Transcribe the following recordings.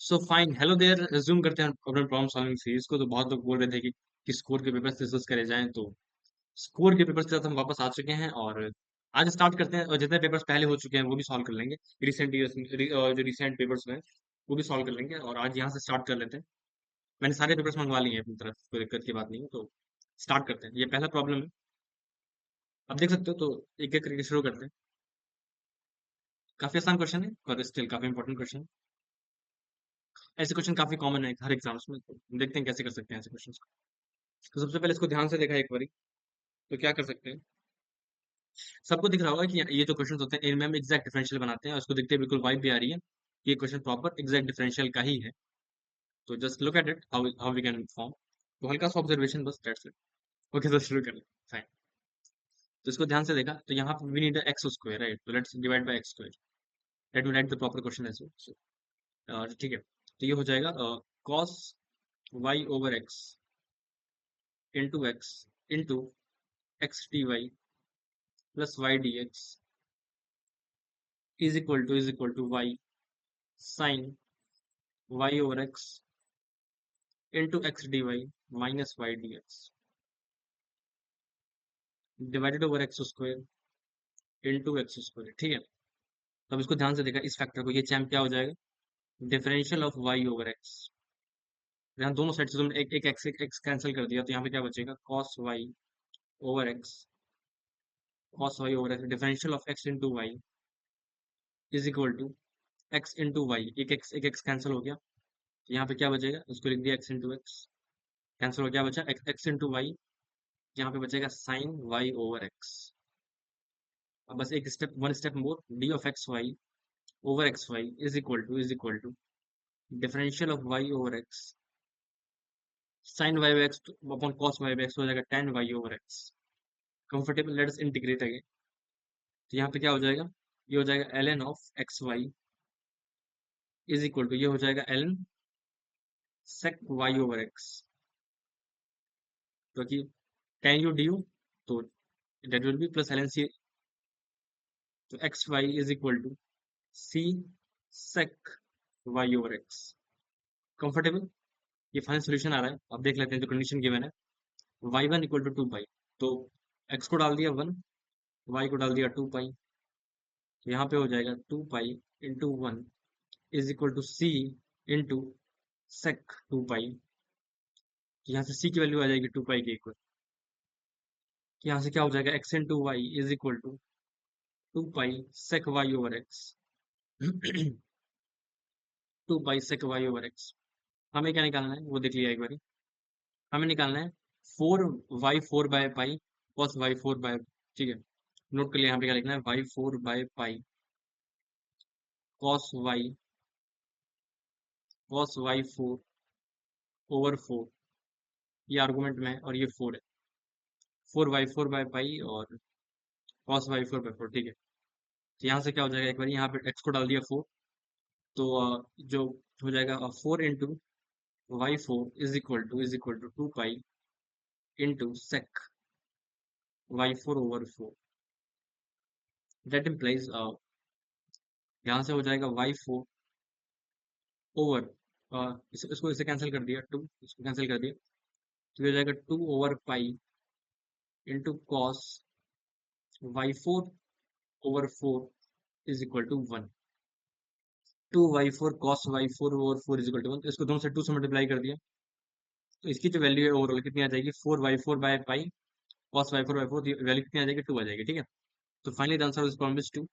So fine, hello there. Resume करते हैं अपने प्रॉब्लम सॉल्विंग सीरीज को। तो बहुत लोग बोल रहे थे कि स्कोर के पेपर्स डिस्कस करे जाएं, तो स्कोर के पेपर्स के साथ हम वापस आ चुके हैं और आज स्टार्ट करते हैं। और जितने पेपर्स पहले हो चुके हैं वो भी सॉल्व कर लेंगे। रिसेंट ईयर्स जो रिसेंट पेपर्स हैं वो भी सॉल्व कर लेंगे और आज यहाँ से स्टार्ट कर लेते हैं। मैंने सारे पेपर्स मंगवा लिए हैं अपनी तरफ, कोई दिक्कत की बात नहीं है। तो स्टार्ट करते हैं। ये पहला प्रॉब्लम है, अब देख सकते हो। तो एक एक करके शुरू करते हैं। काफी आसान क्वेश्चन है पर स्टिल काफी इंपॉर्टेंट क्वेश्चन। ऐसे क्वेश्चन काफी कॉमन है हर एग्जाम्स में, तो देखते हैं कैसे कर सकते हैं ऐसे क्वेश्चन को। तो सबसे पहले इसको ध्यान से देखा एक बार, तो क्या कर सकते हैं। सबको दिख रहा होगा कि ये जो क्वेश्चन होते हैं इनमें हम एग्जैक्ट डिफरेंशियल बनाते हैं और उसको देखते ही बिल्कुल वाइब भी आ रही है। ये क्वेश्चन प्रॉपर एग्जैक्ट डिफरेंशियल का ही है। तो just look at it, how how we can form. तो हल्का सा ऑब्जर्वेशन, बस दैट्स इट। ओके, तो शुरू कर ले। फाइन। तो इसको ध्यान से देखा तो यहाँ पर we need X square, right? तो let's divide by X square. Let me write the proper question as well. ठीक है, तो ये हो जाएगा cos y over X into X D Y plus Y D X is equal to Y sine y over X into X D Y minus Y D X divided over X square into X square. ठीक है, तो अब इसको ध्यान से देखा, इस factor को, ये चैम क्या हो जाएगा? Differential of Y over X. यहाँ दोनों साइड से तुमने एक एक एक्स कैंसिल कर दिया, तो यहाँ पे क्या बचेगा? Over x cos y over x differential of x into y is equal to x into y. एक एक्स कैंसिल हो गया, तो यहाँ पे क्या बचेगा? उसको लिख दिया एक्स इंटू एक्स। कैंसिल हो गया, बचा एक्स इंटू वाई। यहाँ पे बचेगा साइन वाई ओवर एक्स। अब बस एक step, one step more, d of x y over x y is equal to differential of Y over x sine y over x upon cos y over x हो जाएगा tan y over x. Comfortable, let's integrate again. तो यहाँ पे क्या हो जाएगा? ये हो जाएगा l n of x y is equal to, ये हो जाएगा l n sec y over x, तो कि टेन यू डी यू, तो that will be plus ln c। तो x y is equal to c sec y over x. Comfortable? ये final solution आ रहा है। अब देख लेते हैं जो कंडीशन गिवन है। Y one equal to 2 pi, तो एक्स को डाल दिया 1, वाई को डाल दिया 2 पाई। तो यहाँ पे हो जाएगा 2 pi into 1 is equal to c into sec 2 pi. यहाँ से सी की वैल्यू आ जाएगी 2 पाई के इक्वल। यहाँ से क्या हो जाएगा? X into y is equal to 2 pi sec y over x. 2 pi sec y over x. हमें क्या निकालना है वो देख लिया एक बार। हमें निकालना है 4 y 4 by pi cos y 4 by. ठीक है, नोट कर लिया। यहाँ पे क्या लिखना है? y 4 by pi cos y 4 over 4। ये आर्गुमेंट में है और ये 4 है। 4 y 4 बाय पाई और cos y 4 बाय 4। ठीक है, तो यहाँ से क्या हो जाएगा? एक बार यहाँ पे x को डाल दिया 4, तो जो हो जाएगा 4 into y 4 is equal to 2 pi into sec y 4 over 4। That implies, यहाँ से हो जाएगा y 4 ओवर, इसको इसे कैंसिल कर दिया, 2 इसको कैंसिल कर दिया, तो ये हो जाएगा 2 over pi into cos y 4 over 4 is equal to 1। 2 y 4 cos y 4 over 4 is equal to 1। तो इसको दोनों से 2 से मल्टीप्लाई कर दिया, तो इसकी जो वैल्यू है ओवरऑल कितनी आ जाएगी? 4 y 4 by pi cos y 4 by 4, value कितनी आ जाएगी? 2 आ जाएगी। ठीक है, तो finally the answer is problem is 2।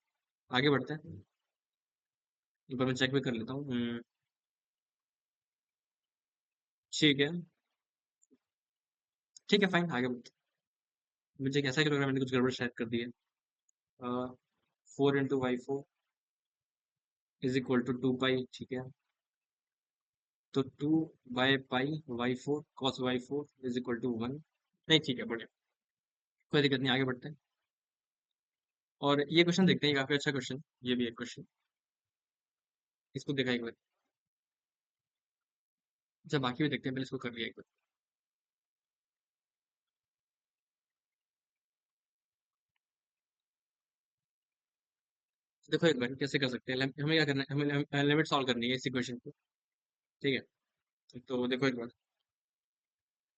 आगे बढ़ते हैं, एक बार मैं चेक भी कर लेता हूँ। ठीक है, ठीक है, फाइन, आगे बढ़ते हैं। मुझे कैसा लग रहा है, मैंने कुछ गड़बड़ शायद कर दी है। 4 into y 4 is equal to 2 pi. ठीक है, तो 2 by pi y 4 cos y 4 is equal to 1। नहीं, ठीक है, बढ़िया, कोई दिक्कत नहीं, आगे बढ़ते हैं। और ये क्वेश्चन देखते हैं, ये काफी अच्छा क्वेश्चन, ये भी एक क्वेश्चन, इसको देखा एक बार। अच्छा, बाकी भी देखते हैं, पहले इसको कर लिया एक बार। देखो एक बार कैसे कर सकते हैं। हमें क्या करना है? हमें लिमिट सॉल्व करनी है इस इक्वेशन को। ठीक है। तो देखो एक बार,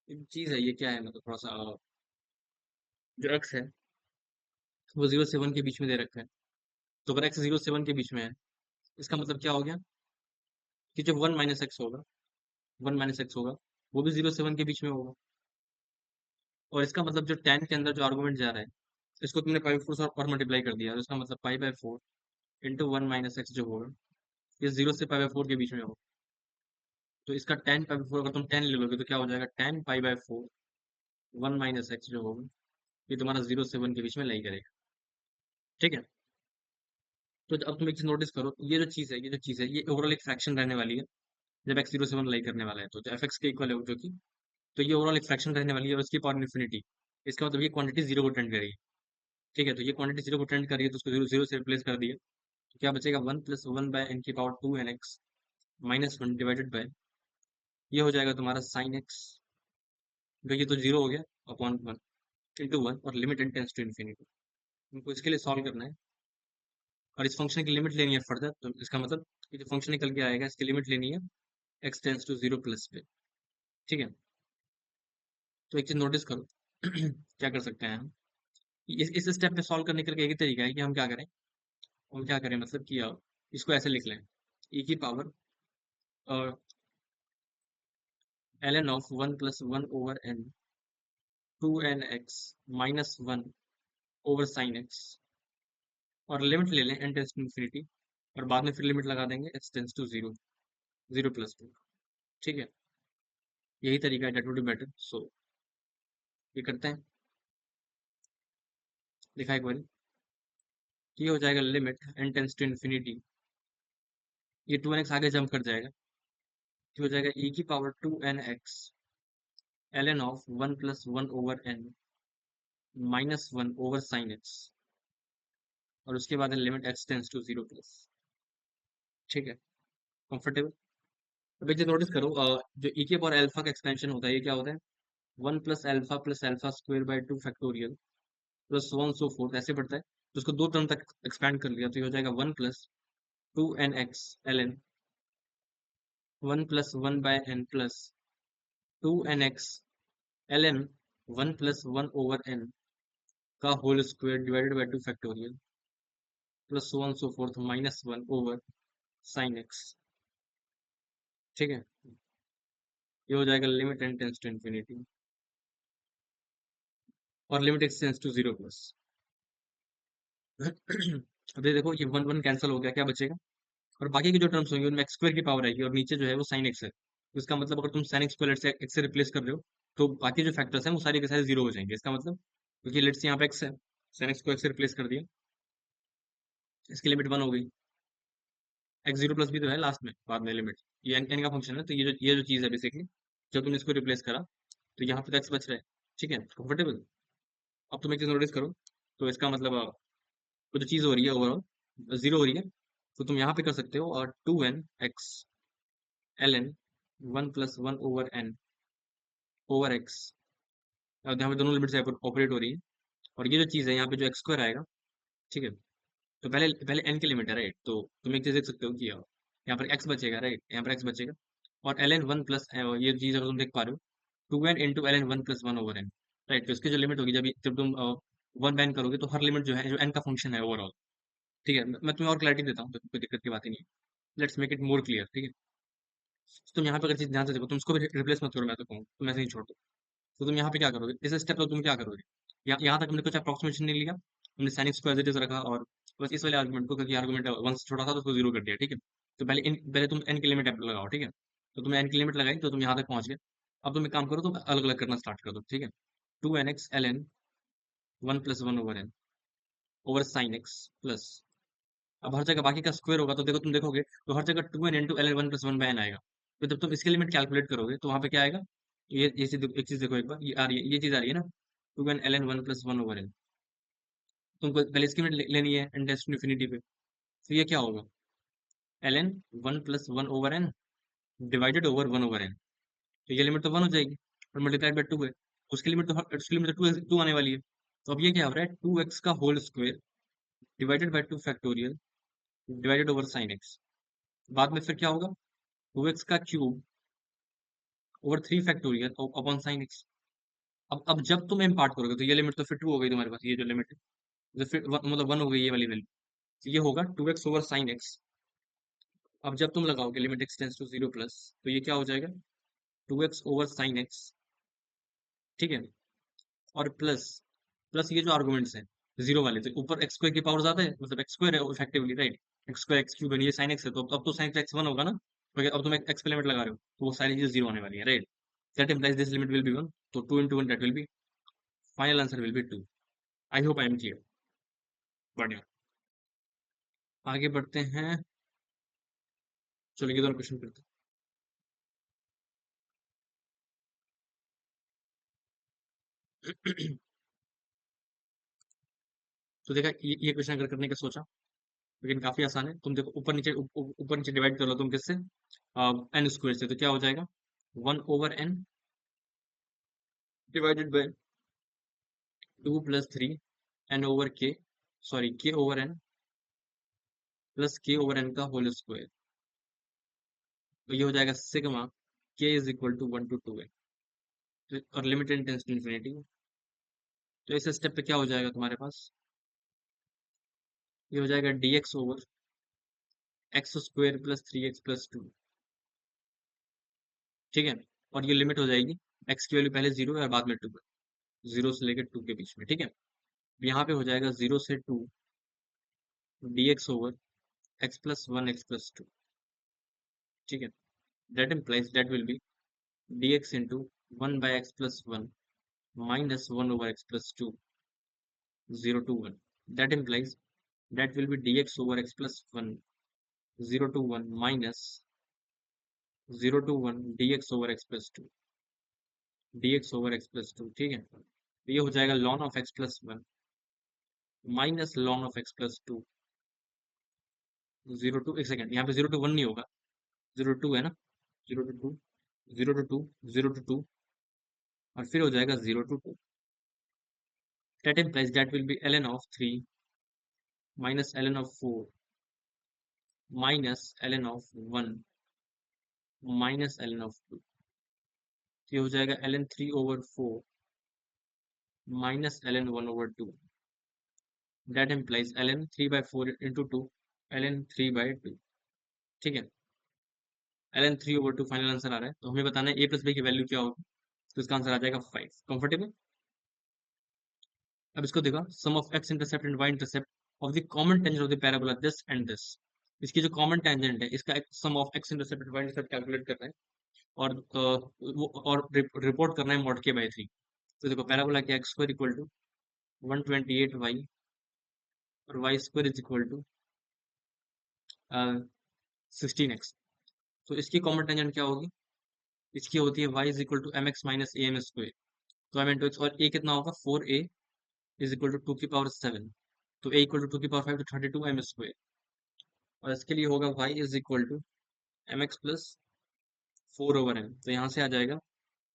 एक चीज है, ये क्या है, मतलब थोड़ा सा जो एक्स है वो 0 से 1 के बीच में दे रखा है। तो अगर एक्स 0 से 1 के बीच में है, इसका मतलब क्या हो गया कि जब 1 - x होगा, 1 - x होगा, वो भी 0 से 1 के बीच में होगा। और इसका मतलब जो टेन के अंदर जो आर्गूमेंट जा रहा है, इसको तुमने पाई बाई फोर और मल्टीप्लाई कर दिया, तो इसका मतलब पाई/4 इंटू 1 - x जो होगा, ये 0 से पाई/4 के बीच में होगा। तो इसका tan पाई/4 अगर तुम 10 ले लोगे तो क्या हो जाएगा, tan पाई/4 1 - x जो होगा, ये तुम्हारा 0 से 1 के बीच में लाई करेगा। ठीक है। तो अब तुम एक चीज नोटिस करो, ये जो चीज है ये ओवरऑल एक फ्रैक्शन रहने वाली है। जब x 0 से 1 लाई करने वाला है तो एफ एक्स के इक्वल है जो कि, तो ये ओवरऑल एक फ्रैक्शन रहने वाली है और इसकी पावर इन्फिनिटी। इसका मतलब ये क्वांटिटी जीरो को टेंड करेगी। ठीक है, तो ये क्वांटिटी जीरो को टेंड कर रही है, तो उसको जीरो जीरो से रिप्लेस कर दिया। तो क्या बचेगा, 1 + 1/n⁴ 2nx - 1 डिवाइडेड बाय, ये हो जाएगा तुम्हारा साइन एक्स, जो ये तो जीरो हो गया, अपॉन 1 × 1, और लिमिट टेंड्स टू इन्फिनिटी। तुमको इसके लिए सॉल्व करना है और इस फंक्शन की लिमिट लेनी है फर्दर। तो इसका मतलब ये जो फंक्शन निकल के आएगा इसकी लिमिट लेनी है x टेंस टू 0 प्लस पे। ठीक है। तो एक चीज नोटिस करो क्या कर सकते हैं हम, इस स्टेप में सॉल्व करने का एक ही तरीका है कि हम क्या करें मतलब कि इसको ऐसे लिख लें, e की power ln of 1 + 1/n 2nx - 1 over sine x, और लिमिट ले लें n टेंस टू इन्फिनिटी, और बाद में फिर लिमिट लगा देंगे x टेंस टू 0, 0 + 2। ठीक है, यही तरीका है, that would be better. So ये करते हैं, लिखा एक बार, ये हो जाएगा limit n tends to infinity, ये 2nx आगे जंप कर जाएगा, ये हो जाएगा e की power 2nx ln of 1 + 1/n -1 over sine x, और उसके बाद limit x tends to 0 plus. ठीक है, कंफर्टेबल। अब एक चीज नोटिस करो, जो e के पावर अल्फा का एक्सपेंशन होता है, ये क्या होता है, 1 + α + α² / 2 फैक्टोरियल प्लस 1 सो फोर्थ ऐसे बढ़ता है। तो उसको दो टर्म तक एक्सपैंड कर लिया, तो ये हो जाएगा 1 + 2nx ln 1 + 1/n plus 2nx ln 1 + 1/n का whole square divided by 2 factorial plus 1 so fourth -1 over sine x. ठीक है, ये हो जाएगा limit n tends to infinity, और limit x tends to 0 plus. अब ये देखो, ये 1 1 कैंसिल हो गया, क्या बचेगा, और बाकी के जो टर्म्स होंगे उनमें एक्स स्क्वायर की पावर आएगी, और नीचे जो है वो साइन एक्स है। तो इसका मतलब अगर तुम साइन एक्स को लेट से एक्स से रिप्लेस कर रहे हो, तो बाकी जो फैक्टर्स हैं वो सारे के सारे जीरो हो जाएंगे। इसका मतलब, क्योंकि लेट्स यहाँ पे एक्स है, साइन एक्स को एक्स से रिप्लेस कर दिया, इसकी लिमिट 1 हो गई, एक्स 0 प्लस भी तो है लास्ट में, बाद में लिमिट, ये एन का फंक्शन है, तो ये जो चीज़ है बेसिकली, जब तुमने इसको रिप्लेस करा तो यहाँ पे तो एक्स बच रहा है। ठीक है, कंफर्टेबल। अब तुम एक चीज नोटिस करो, तो इसका मतलब वो जो चीज़ हो रही है ओवरऑल जीरो हो रही है, तो तुम यहाँ पे कर सकते हो, और 2nx ln 1 + 1/n over X, यहाँ पे दोनों लिमिट से ऑपरेट हो रही है, और ये जो चीज़ है यहाँ पे जो एक्स स्क्वायर आएगा। ठीक है, तो पहले पहले एन की लिमिट है, राइट, तो तुम एक चीज़ देख सकते हो कि यहाँ पर एक्स बचेगा, राइट, यहाँ पर एक्स बचेगा, और ln 1 प्लस ये चीज़ अगर तुम देख पा रहे हो, 2n into ln 1 + 1/n, right, तो इसकी जो लिमिट होगी, जब तुम वन बैन करोगे, तो हर लिमिट जो है, जो एन का फंक्शन है ओवरऑल। ठीक है, मैं तुम्हें और क्लैरिटी देता हूँ, तो कोई दिक्कत की बात ही नहीं है, let's make it more clear. ठीक है, तो तुम यहाँ पे अगर चीज ध्यान से देखो, तुम इसको भी रिप्लेस मत करो, मैं तो कहूँ तुम ऐसे ही छोड़ दो। तो तुम यहाँ पे क्या करोगे, इस स्टेप पर तुम क्या करोगे, यहाँ तक हमने कुछ अप्रोक्सीमेशन नहीं लिया, हमने साइन एक्स को एज इट इज रखा, और बस इस वाले आर्गुमेंट को, क्योंकि आर्गुमेंट वन से छोटा था तो उसको जीरो कर दिया। ठीक है, तो पहले तुम एन की लिमिट लगाओ। ठीक है, तो तुमने एन की लिमिट लगाई, तो तुम यहाँ तक पहुंच गए। अब तुम एक काम करो, तुम अलग अलग करना स्टार्ट कर दो। ठीक है, 2nx ln 1 + 1/n over sine x plus, अब हर जगह बाकी का स्क्वायर होगा, तो देखो तुम देखोगे, तो हर जगह 2n इंटू एल 1 + 1/n आएगा। तो जब तुम इसकी लिमिट कैलकुलेट करोगे, तो वहां पे क्या आएगा, एक चीज देखो, एक बार ये आ रही है, ये चीज आ रही है ना, 2n ln 1 + 1/n। तुमको पहले इसकी लिमिट लेनी है n टेंड्स टू इन्फिनिटी पे, तो ये क्या होगा, ln 1 + 1/n divided over 1/n। तो ये लिमिट तो 1 हो जाएगी, और मल्टीप्लाइड बाय 2 है, उसकी लिमिट तो 2 आने वाली है। तो अब ये क्या हो रहा है, 2x का whole square divided by 2 factorial divided over sine x, बाद में फिर क्या होगा, 2x का cube over 3 factorial upon sine x. अब जब तुम इम्पार्ट करोगे तो ये लिमिट तो फिर ट्रू हो गई तुम्हारे पास, ये जो लिमिट है तो फिर मतलब 1 हो गई ये वाली वैल्यू। तो ये होगा 2x ओवर साइन एक्स। अब जब तुम लगाओगे limit x tends to 0 plus, तो ये क्या हो जाएगा 2x ओवर साइन एक्स, ठीक है। और प्लस प्लस ये जो आर्गुमेंट्स हैं जीरो वाले, तो ऊपर एक्स स्क्वायर की पावर ज्यादा है, मतलब एक्स स्क्वायर है effectively, right. X square x cube है, ये साइन एक्स है, तो अब तो साइन एक्स 1 होगा ना, क्योंकि अब तुम एक्स पे लिमिट लगा रहे हो तो वो सारी चीजें जीरो होने वाली है, right. That implies this limit will be 1, तो 2 into 1 that will be, final answer will be 2। I hope I M clear. बढ़िया, आगे बढ़ते हैं। चलो ये दोनों क्वेश्चन करते हैं। तो देखा ये क्वेश्चन अगर करने का सोचा, लेकिन काफी आसान है। तुम देखो ऊपर नीचे डिवाइड कर लो तुम किससे, एन स्क्वायर से, तो क्या हो जाएगा 1/n divided by 2 + 3 n over k, sorry k over n plus k over n का होल स्क्वायर। तो ये हो जाएगा sigma k is equal to 1 to 2n, और लिमिटेड टेंस टू इन्फिनिटी। तो इस स्टेप पे क्या हो जाएगा तुम्हारे पास, ये हो जाएगा dx over X square plus 3x + 2, ठीक है। और ये लिमिट हो जाएगी, x की वैल्यू पहले 0 है और बाद में 2 है, 0 से लेकर 2 के बीच में, ठीक है। यहाँ पे हो जाएगा 0 से 2 dx ओवर x + 1 x + 2, ठीक है। That implies that will be dx into 1/x + 1 -1/x + 2 0 to 1। That implies that will be dx over x plus 1 0 to 1 minus 0 to 1 dx over x plus 2 dx over x plus 2, ठीक है। तो ये हो जाएगा ln of x plus 1 minus ln of x plus 2 0 to, एक second, यहाँ पे 0 to 1 नहीं होगा, 0 to 2 है ना, 0 to 2 0 to 2 0 to 2 और फिर हो जाएगा 0 to 2। that implies that will be ln of 3 minus ln of 4 minus ln of 1 minus ln of 2। ये हो जाएगा ln 3 over 4 minus ln 1 over 2। That implies ln 3/4 into 2 ln 3/2, ठीक है। ln 3/2 फाइनल आंसर आ रहा है, तो हमें बताना है a प्लस b की वैल्यू क्या होगी। तो इसका आंसर आ जाएगा 5। कंफर्टेबल। अब इसको देखा, sum of x intercept and y intercept of the common tangent of the parabola this and this. इसकी जो कॉमन टेंजेंट है इसका sum of x intercept and y intercept calculate करना है, और और रिपोर्ट करना है मॉड k/3। तो देखो पैराबोला क्या, x square equal to 128y और y square is equal to 16x। तो इसकी कॉमन टेंजेंट क्या होगी, इसकी होती है y is equal to mx minus am square. तो m इंटू एक्स, और a कितना होगा 4a इज इक्वल टू 2 की पावर 7, तो a इक्वल टू 2 की पावर 5 तो 32 m स्क्वायर। और इसके लिए होगा y is equal to mx plus 4/m, तो यहाँ से आ जाएगा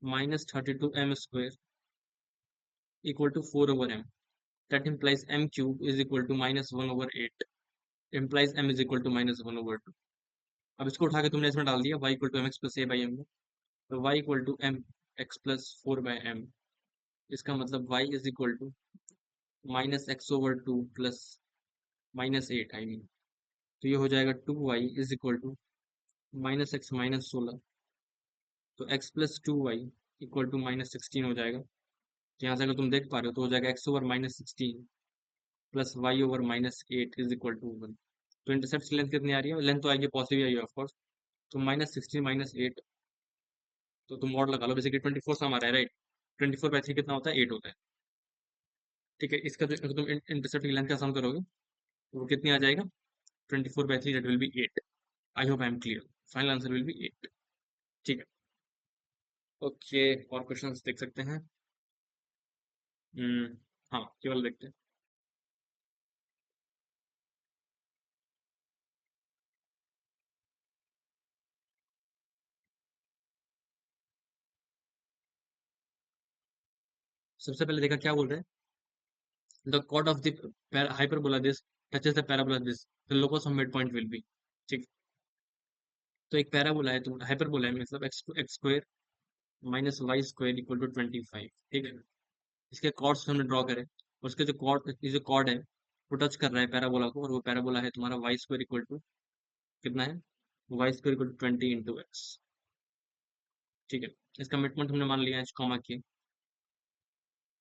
-32 m² equal to 4/m। That implies m cube is equal to -1/8, implies m is equal to -1/2। अब इसको उठा के तुमने इसमें डाल दिया y equal to mx plus a/m में, तो y equal to mx plus 4/m। इसका मतलब y is equal to -x/2 plus -8, I mean. तो ये हो जाएगा 2y is equal to -x -16, तो x plus 2y equal to -16 हो जाएगा। तो यहाँ से अगर तुम देख पा रहे हो तो हो जाएगा x over -16 plus y over -8 is equal to 1। तो इंटरसेप्ट की लेंथ कितनी आ रही है, लेंथ तो आएगी पॉजिटिव आई है ऑफकोर्स। तो -16 -8, तो तुम मॉड लगा लो, बेसिकली 24 सम आ रहा है, राइट। 24/3 कितना होता है, 8 होता है, ठीक है। इसका जो अगर तुम इंटरसेप्ट की लेंथ का सम करोगे तो वो कितनी आ जाएगा, 24/3 that will be 8। I hope I M clear. Final answer will be 8, ठीक है। ओके, और क्वेश्चंस देख सकते हैं। हम्म, हाँ केवल देखते हैं। सबसे पहले देखा क्या बोल रहे हैं, the chord of the hyperbola this touches the parabola this, the locus of midpoint will be, ठीक। तो एक पैराबोला है, तो हाइपरबोला है, मतलब x x square minus y square equal to 25, ठीक है। इसके कॉर्ड्स हमने ड्रॉ करे, और उसके जो कॉर्ड, ये जो कॉर्ड है वो टच कर रहा है पैराबोला को, और वो पैराबोला है तुम्हारा वाई स्क्वायर इक्वल टू कितना है, y square equal to 20 × x, ठीक है। इसका मिडपॉइंट हमने मान लिया एच कॉमा के,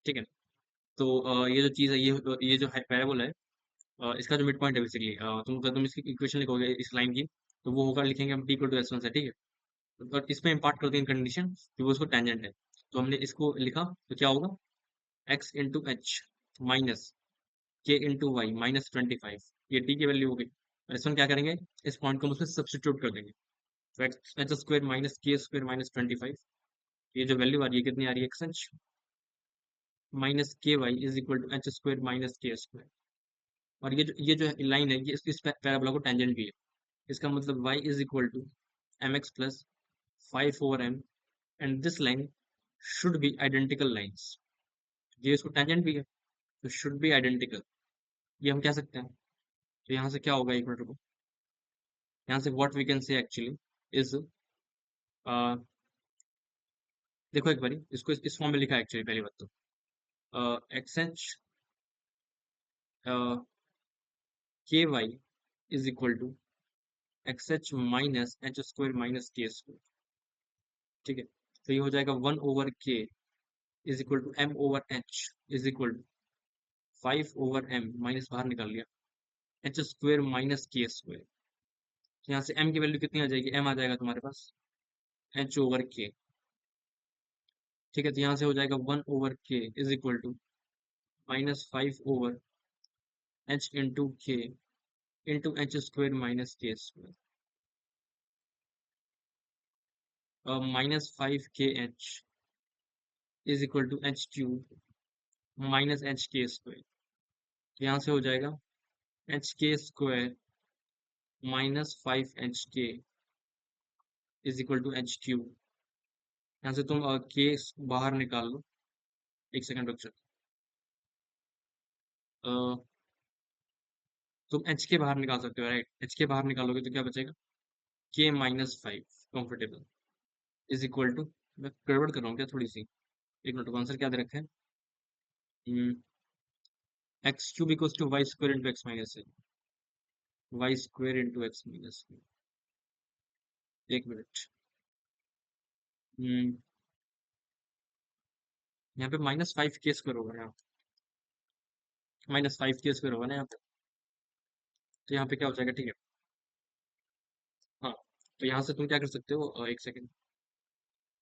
ठीक है। तो ये जो चीज़ है, ये जो है पैराबोला है, इसका जो मिड पॉइंट है बेसिकली, तुम इसकी इक्वेशन लिखोगे इस लाइन की, तो वो होगा, लिखेंगे हम t equal to s one से, ठीक है। और इसमें इम्पार्ट करते हैं कंडीशन कि वो उसको टेंजेंट है, तो हमने इसको लिखा, तो क्या होगा, एक्स इंटू एच माइनस के इंटू वाई माइनस 25, ये टी की वैल्यू होगी, और इस वन क्या करेंगे, इस पॉइंट को हम उसमें सब्सटीट्यूट कर देंगे, तो x H square minus k square minus 25, ये जो वैल्यू आ रही है कितनी आ रही है, x h minus k y is equal to h square minus k square, और ये जो लाइन है, ये इस पैराबोला को टेंजेंट भी है, इसका मतलब y is equal to m x plus 5/m, and this line should be identical lines, ये इसको टेंजेंट भी है, तो शुड बी आइडेंटिकल, ये हम कह सकते हैं। तो यहाँ से क्या होगा, एक मिनट रुको, यहाँ से what we can say actually is, देखो एक बारी इसको इस फॉर्म में लिखा है एक्चुअली, पहली बात तो x h k y is equal to x h minus h square minus k square, ठीक है। तो ये हो जाएगा 1/k is equal to m over h is equal to 5/m, minus बाहर निकाल लिया, h square minus k square, यहाँ से m की वैल्यू कितनी आ जाएगी, m आ जाएगा तुम्हारे पास h/k, ठीक है। तो यहाँ से हो जाएगा 1/k is equal to -5/h into k into h square minus k square, -5kh is equal to h³ minus h k square, तो यहाँ से हो जाएगा h² -5hk is equal to h³, यहाँ से तुम के बाहर निकाल लो, एक सेकंड रुक जाओ, तुम एच के बाहर निकाल सकते हो, राइट, एच के बाहर निकालोगे तो क्या बचेगा, k-5 comfortable is equal to, मैं गड़बड़ कर रहा हूँ क्या थोड़ी सी, एक मिनट, आंसर क्या दे रखा है, x³ equal to y square into x minus y square into x minus, एक मिनट, हम्म, यहाँ पे -5k² होगा, यहाँ -5k² होगा ना यहाँ पे, तो यहाँ पे क्या हो जाएगा, ठीक है। हाँ, तो यहाँ से तुम क्या कर सकते हो, एक सेकंड,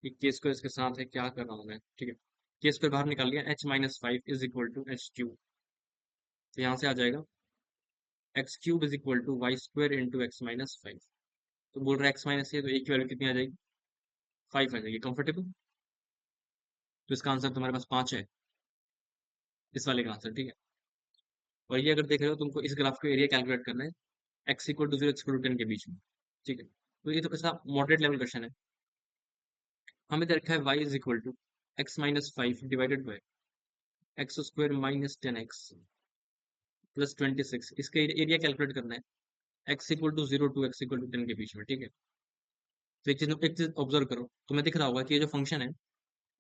ये के स्क्वायर इसके साथ है, क्या कर रहा हूँ मैं, ठीक है। के स्क्वायर बाहर निकाल लिया, h-5 is equal to h³, तो यहाँ से आ जाएगा x³ is equal to y square into x minus 5, तो बोल रहा है एक्स माइनस है, तो एक की वैल्यू कितनी आ जाएगी, 5 आ जाएगी, कंफर्टेबल। तो इसका आंसर तुम्हारे पास 5 है, इस वाले का आंसर, ठीक है। और ये अगर देख रहे हो, तुमको इस ग्राफ का एरिया कैलकुलेट करना है, x equal to 0 x equal to 10 के बीच में, ठीक है। तो ये तो ऐसा मॉडरेट लेवल क्वेश्चन है, हमें दे रखा है y is equal to x minus 5 divided by x square minus 10x plus 26, इसका एरिया कैलकुलेट करना है, x equal to 0 to x equal to 10 के बीच में, ठीक है। तो एक चीज ऑब्जर्व करो, तुम्हें दिख रहा होगा कि ये जो फंक्शन है,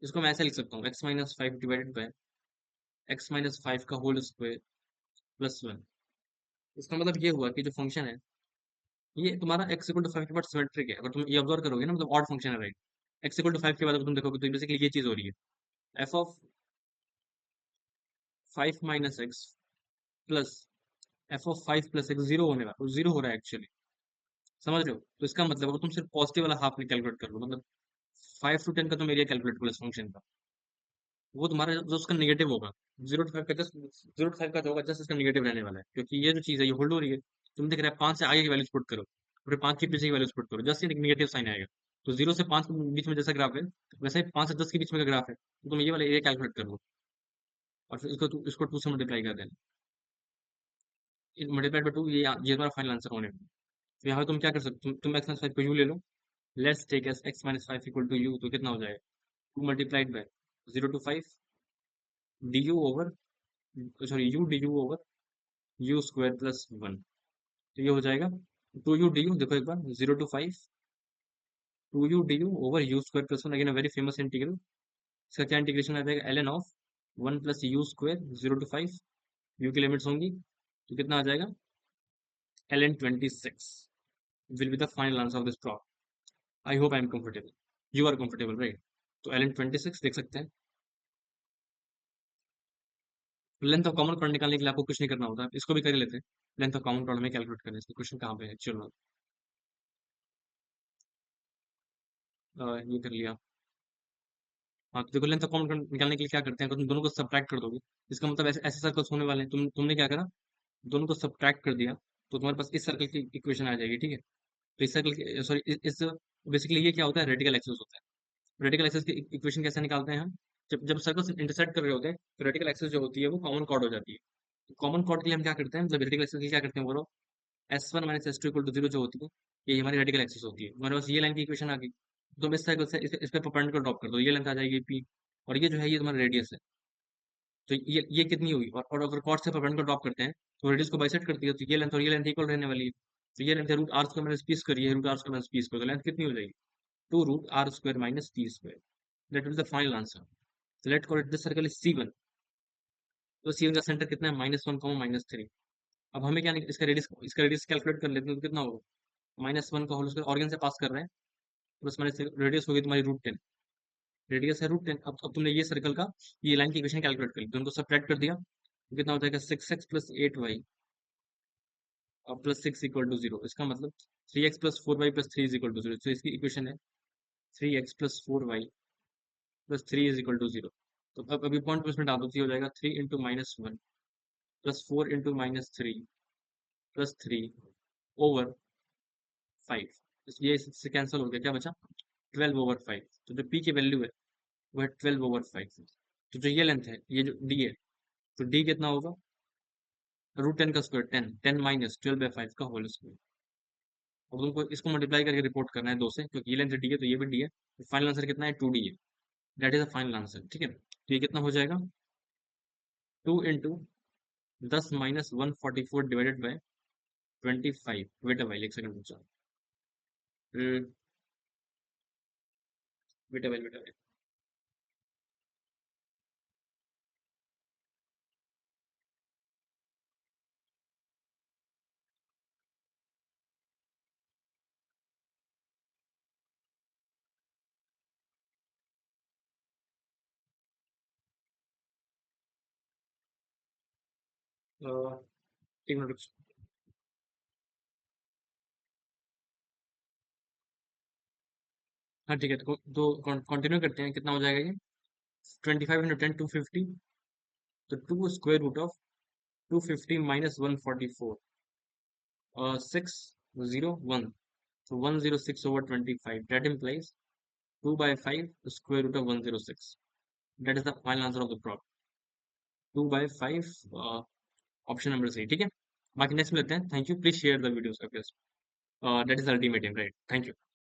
इसको मैं ऐसे लिख सकता हूँ, x-5 डिवाइडेड बाय x-5 का होल स्क्वायर प्लस 1, इसका मतलब ये हुआ कि जो फंक्शन है, ये तुम्हारा x इक्वल टू 5 के बाद सिमेट्रिक है, अगर तुम ये ऑब्जर्व करोगे ना, मतलब ऑड फंक्शन है, राइट। x इक्वल टू 5 के बाद अगर तुम देखोगे, तो बेसिकली ये चीज हो रही है, f of 5 minus x plus F of 5 plus x, zero होने वाला, जीरो हो रहा है एक्चुअली, समझ रहे हो। तो इसका मतलब अगर तुम सिर्फ पॉजिटिव वाला हाफ कैलकुलेट कर लो, मतलब 5 to 10 का तुम एरिया कैलकुलेट करो इस फंक्शन का, वो तुम्हारा जो उसका निगेटिव होगा, 0 to 5 का जस्ट, 0 to 5 का जो होगा जस्ट इसका निगेटिव रहने वाला है, क्योंकि ये जो चीज है ये होल्ड हो रही है, तुम देख रहे हैं 5 से आगे की वैल्यूज पुट करो, फिर 5 के पीछे की वैल्यूज पुट करो, जस्ट ये निगेटिव साइन आएगा। तो 0 से 5 के बीच में जैसा ग्राफ है, वैसे ही 5 से 10 के बीच में का ग्राफ है, तो तुम ये वाला एरिया कैलकुलेट कर लो, और फिर इसको 2 से मल्टीप्लाई कर देना, मल्टीप्लाई बाय 2, ये तुम्हारा फाइनल आंसर होने वाला है। तो यहाँ पे तुम क्या कर सकते हो, तुम एक्स माइनस 5 को यू ले लो, let's take as x-5 equal to u, तो कितना हो जाएगा, 2 multiplied by 0 to 5 d u over, sorry u d u over u square plus 1, तो ये हो जाएगा 2u डी यू, देखो एक बार, 0 to 5 2u du over u square plus one, again a very famous integral. इसका क्या इंटीग्रेशन आ जाएगा, ln of 1 + u² 0 to 5, u की लिमिट्स होंगी तो कितना आ जाएगा, ln 26 will be the final answer of this problem. I hope I am comfortable, you are comfortable right. तो ln 26 देख सकते हैं। लेंथ ऑफ कॉमन प्लॉट निकालने के लिए आपको कुछ नहीं करना होता, इसको भी कर ही लेते हैं। लेंथ ऑफ कॉमन प्लॉट हमें कैलकुलेट करना है, इसका क्वेश्चन कहाँ पे है, चलो ये कर लिया। हाँ, तो देखो लेंथ ऑफ कॉमन प्लॉट निकालने के लिए क्या करते हैं, अगर तुम दोनों को सब्ट्रैक्ट कर दोगे, इसका मतलब ऐसे ऐसे सर्कल्स होने वाले हैं, तुमने क्या करा, दोनों को सब्ट्रैक्ट कर दिया, तो तुम्हारे पास इस सर्कल की इक्वेशन आ जाएगी, ठीक है। तो इस सर्कल की, सॉरी, इस बेसिकली ये क्या होता है, रेडिकल एक्सिस होता है। रेडिकल एक्सिस की इक्वेशन कैसे निकालते हैं हम, जब जब सर्कल्स इंटरसेक्ट कर रहे होते हैं, तो रेडिकल एक्सिस जो होती है वो कॉमन कॉर्ड हो जाती है। तो कॉमन कॉर्ड के लिए हम क्या करते हैं, मतलब रेडिकल एक्सिस के लिए क्या करते हैं, बोलो, S1 - S2 = 0 जो होती है, ये हमारी रेडिकल एक्सिस होती है। हमारे पास ये लाइन की इक्वेशन आ गई, तो हम इस साइकिल से इस पे परपेंडिकुलर ड्रॉप कर दो, ये लेंथ आ जाएगी P, और ये जो है ये तुम्हारा रेडियस है। तो ये कितनी हुई, और अगर कॉर्ड से परपेंडिकुलर ड्रॉप करते हैं तो रेडियस को बाइसेक्ट करती है, तो ये लेंथ और ये लेंथ इक्वल रहने वाली है। तो ये लेंथ है √r² - p², ये √r²-p², तो लेंथ कितनी हो जाएगी, 2 √r² - p²। That will the final answer. So let's call it, this circle is C1। तो C1 का सेंटर कितना है, -1, -3। अब हमें क्या इसका रेडियस कैलकुलेट कर लेते हैं, तो कितना होगा, -1 का होल स्क्वायर, ऑर्गन से पास कर रहे हैं, प्लस माइनस रेडियस होगी तुम्हारी √10, रेडियस है √10। अब तुमने ये सर्कल का, ये लाइन की इक्वेशन कैलकुलेट कर ली, तो उनको सब्ट्रैक्ट कर दिया, तो कितना हो जाएगा, 6x + 8y और +6 = 0। इसका मतलब 3x + 4y + 3 = 0। तो इसकी इक्वेशन है 3x + 4y + 3 = 0। तो अब अभी पॉइंट उसमें डाल दो, तो ये हो जाएगा 3 × -1 + 4 × -3 + 3 ओवर 5। ये इससे कैंसिल हो गया, क्या बचा, 12/5। तो जो p की वैल्यू है वो है 12/5। तो जो ये लेंथ है, ये जो d है, तो d कितना होगा, √10 का स्क्वायर, 10, 10 - 12/5 का होल स्क्वायर। अब तुमको इसको मल्टीप्लाई करके रिपोर्ट करना है 2 से, क्योंकि ये लेंथ डी है तो ये भी डी है। तो फाइनल आंसर कितना है, 2d है। That is the final answer, ठीक है। तो ये कितना हो जाएगा, 2 × 10⁻144 / 25। वेट अ व्हाइल, एक सेकंड पूछा, wait a while, wait a while, 3 minute. हाँ ठीक है, तो कंटिन्यू करते हैं, कितना हो जाएगा ये, 25 × 10 250। तो 2 square root of 250 - 144, 601, so 106/25, that implies 2/5 square root of 106। That is the final answer of the problem, 2/5, option number c, ठीक है। बाकी नेक्स्ट में लेते हैं, thank you, please share the videos of yours, that is ultimate aim, right, thank you.